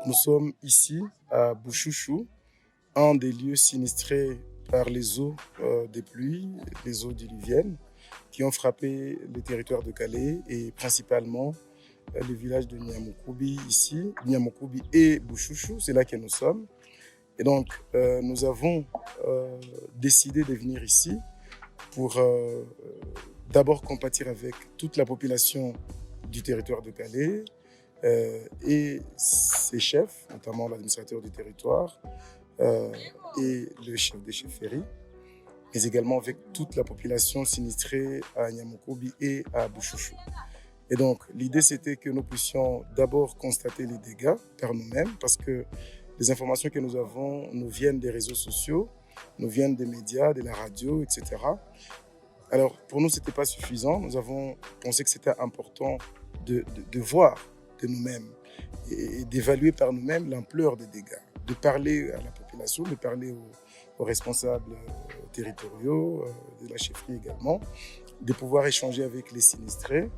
Nous sommes ici à Bouchouchou, un des lieux sinistrés par les eaux des pluies, les eaux diluviennes, qui ont frappé les territoires de Calais et principalement le village de Niamokoubi ici, Niamokoubi et Bouchouchou, c'est là que nous sommes. Et donc, nous avons décidé de venir ici pour d'abord compatir avec toute la population du territoire de Calais et ses chefs, notamment l'administrateur du territoire et le chef des chefferies, mais également avec toute la population sinistrée à Niamokoubi et à Bouchouchou. Et donc, l'idée, c'était que nous puissions d'abord constater les dégâts par nous-mêmes, parce que les informations que nous avons nous viennent des réseaux sociaux, nous viennent des médias, de la radio, etc. Alors, pour nous, ce n'était pas suffisant. Nous avons pensé que c'était important de voir de nous-mêmes et d'évaluer par nous-mêmes l'ampleur des dégâts, de parler à la population, de parler aux responsables territoriaux, de la chefferie également, de pouvoir échanger avec les sinistrés,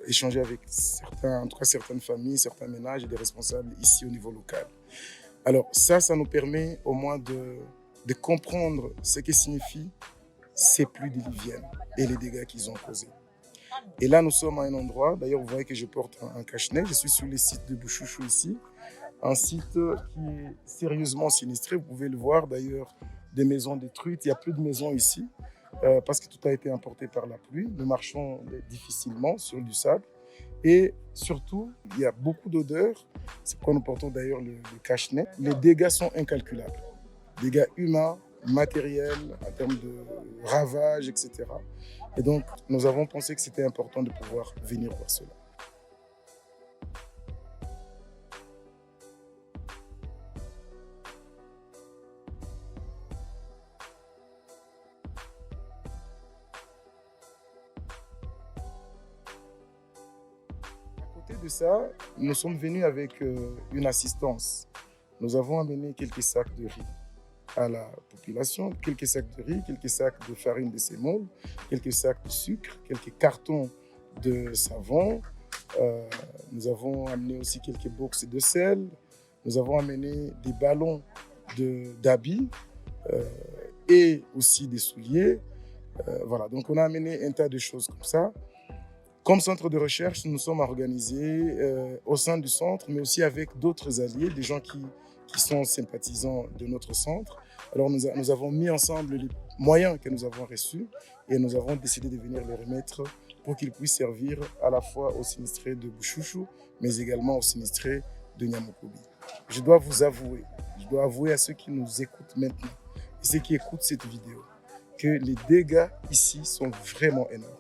échanger avec certaines familles, certains ménages et des responsables ici au niveau local. Alors ça nous permet au moins de comprendre ce que signifient ces pluies diluviennes et les dégâts qu'ils ont causés. Et là, nous sommes à un endroit, d'ailleurs vous voyez que je porte un cache-nez, je suis sur le site de Bouchouchou ici, un site qui est sérieusement sinistré, vous pouvez le voir d'ailleurs, des maisons détruites, il n'y a plus de maisons ici, parce que tout a été emporté par la pluie. Nous marchons difficilement sur du sable et surtout, il y a beaucoup d'odeurs. C'est pourquoi nous portons d'ailleurs le cache-nez. Les dégâts sont incalculables. Dégâts humains, matériels, en termes de ravages, etc. Et donc, nous avons pensé que c'était important de pouvoir venir voir cela. À côté de ça, nous sommes venus avec une assistance. Nous avons amené quelques sacs de riz à la population, quelques sacs de riz, quelques sacs de farine de sémoule, quelques sacs de sucre, quelques cartons de savon. Nous avons amené aussi quelques boxes de sel. Nous avons amené des ballons d'habits et aussi des souliers. Voilà, donc on a amené un tas de choses comme ça. Comme centre de recherche, nous sommes organisés au sein du centre, mais aussi avec d'autres alliés, des gens qui sont sympathisants de notre centre. Alors nous avons mis ensemble les moyens que nous avons reçus et nous avons décidé de venir les remettre pour qu'ils puissent servir à la fois aux sinistrés de Bouchouchou, mais également aux sinistrés de Niamokoubi. Je dois avouer à ceux qui nous écoutent maintenant et ceux qui écoutent cette vidéo, que les dégâts ici sont vraiment énormes.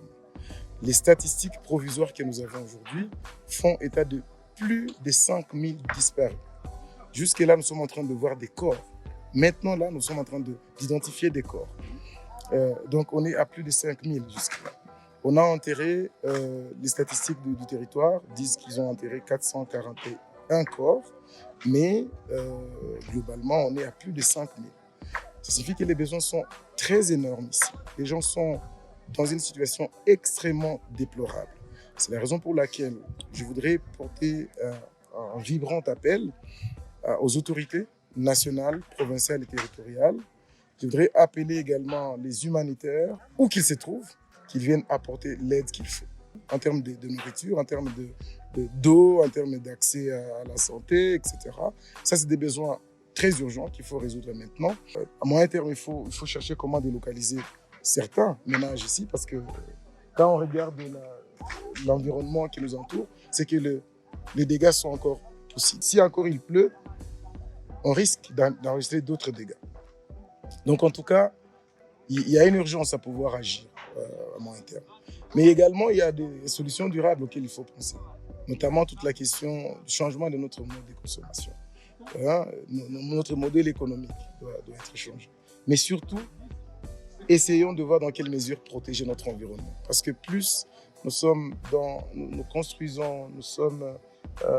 Les statistiques provisoires que nous avons aujourd'hui font état de plus de 5000 disparus. Jusque-là, nous sommes en train de voir des corps. Maintenant, là, nous sommes en train d'identifier des corps. Donc, on est à plus de 5000 jusque-là. On a enterré, les statistiques du territoire disent qu'ils ont enterré 441 corps, mais globalement, on est à plus de 5000. Ça signifie que les besoins sont très énormes ici. Les gens sont dans une situation extrêmement déplorable. C'est la raison pour laquelle je voudrais porter un vibrant appel aux autorités nationales, provinciales et territoriales. Je voudrais appeler également les humanitaires, où qu'ils se trouvent, qu'ils viennent apporter l'aide qu'il faut. En termes de nourriture, en termes d'eau, en termes d'accès à la santé, etc. Ça, c'est des besoins très urgents qu'il faut résoudre maintenant. À moyen terme, il faut chercher comment délocaliser certains ménages ici, parce que quand on regarde l'environnement qui nous entoure, c'est que les dégâts sont encore possibles. Si encore il pleut, on risque d'enregistrer d'autres dégâts. Donc en tout cas, il y a une urgence à pouvoir agir à moyen terme. Mais également, il y a des solutions durables auxquelles il faut penser, notamment toute la question du changement de notre mode de consommation. Notre modèle économique doit être changé. Mais surtout, essayons de voir dans quelle mesure protéger notre environnement. Parce que plus nous construisons, nous sommes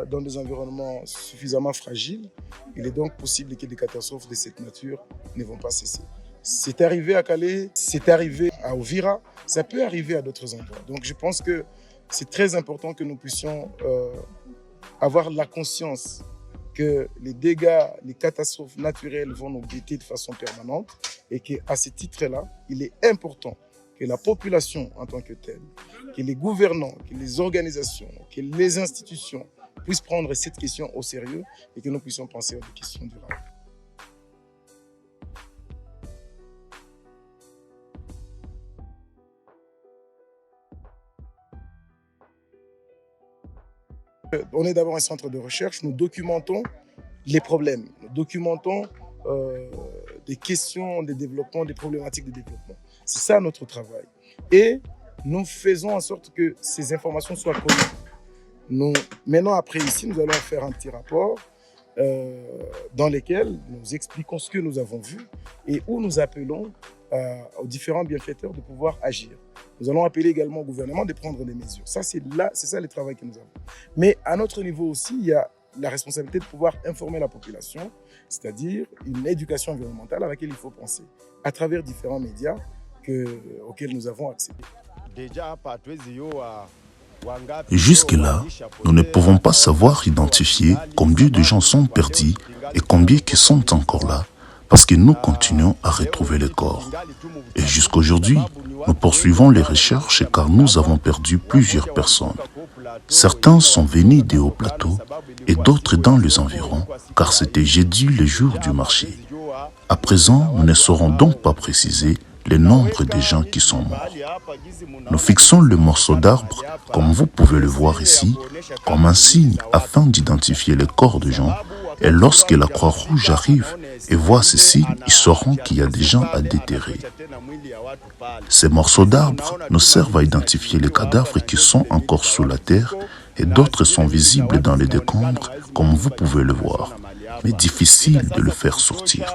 dans des environnements suffisamment fragiles, il est donc possible que des catastrophes de cette nature ne vont pas cesser. C'est arrivé à Calais, c'est arrivé à Uvira, ça peut arriver à d'autres endroits. Donc je pense que c'est très important que nous puissions avoir la conscience que les dégâts, les catastrophes naturelles vont nous guetter de façon permanente et qu'à ce titre-là, il est important que la population en tant que telle, que les gouvernants, que les organisations, que les institutions puissent prendre cette question au sérieux et que nous puissions penser à des questions durables. On est d'abord un centre de recherche, nous documentons les problèmes, nous documentons des questions de développement, des problématiques de développement. C'est ça notre travail. Et nous faisons en sorte que ces informations soient connues. Maintenant, après ici, nous allons faire un petit rapport dans lequel nous expliquons ce que nous avons vu et où nous appelons aux différents bienfaiteurs de pouvoir agir. Nous allons appeler également au gouvernement de prendre des mesures. Ça, c'est ça le travail que nous avons. Mais à notre niveau aussi, il y a la responsabilité de pouvoir informer la population, c'est-à-dire une éducation environnementale à laquelle il faut penser, à travers différents médias auxquels nous avons accès. Jusque-là, nous ne pouvons pas savoir identifier combien de gens sont perdus et combien qui sont encore là, parce que nous continuons à retrouver les corps. Et jusqu'aujourd'hui, nous poursuivons les recherches car nous avons perdu plusieurs personnes. Certains sont venus des hauts plateaux et d'autres dans les environs, car c'était jeudi le jour du marché. À présent, nous ne saurons donc pas préciser le nombre de gens qui sont morts. Nous fixons le morceau d'arbre, comme vous pouvez le voir ici, comme un signe afin d'identifier les corps de gens. Et lorsque la Croix-Rouge arrive et voit ce signe, ils sauront qu'il y a des gens à déterrer. Ces morceaux d'arbre nous servent à identifier les cadavres qui sont encore sous la terre et d'autres sont visibles dans les décombres, comme vous pouvez le voir, mais difficile de le faire sortir.